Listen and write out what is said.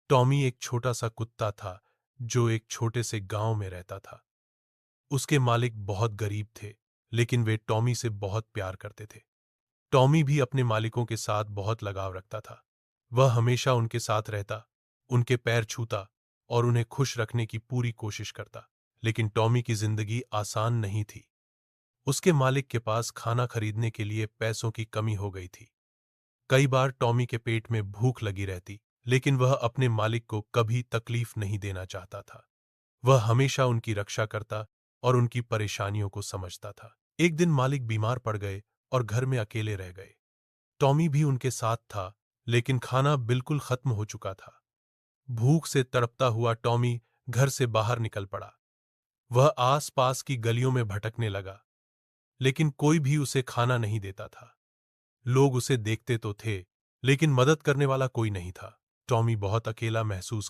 Tommy एक छोटा सा कुत्ता था जो एक छोटे से गांव में रहता था। उसके मालिक बहुत गरीब थे, लेकिन वे टॉमी से बहुत प्यार करते थे। टॉमी भी अपने मालिकों के साथ बहुत लगाव रखता था। वह हमेशा उनके साथ रहता, उनके पैर छूता और उन्हें खुश रखने की पूरी कोशिश करता। लेकिन टॉमी की जिंदगी आसान नहीं थी। उसके मालिक के पास खाना खरीदने के लिए पैसों की कमी हो गई थी। कई बार टॉमी के पेट में भूख लगी रहती, लेकिन वह अपने मालिक को कभी तकलीफ नहीं देना चाहता था। वह हमेशा उनकी रक्षा करता और उनकी परेशानियों को समझता था। एक दिन मालिक बीमार पड़ गए और घर में अकेले रह गए। टॉमी भी उनके साथ था, लेकिन खाना बिल्कुल खत्म हो चुका था। भूख से तड़पता हुआ टॉमी घर से बाहर निकल पड़ा। वह आस-पास की गलियों में भटकने लगा, लेकिन कोई भी उसे खाना नहीं देता था। लोग उसे देखते तो थे, लेकिन मदद करने वाला कोई नहीं था। टॉमी बहुत अकेला महसूस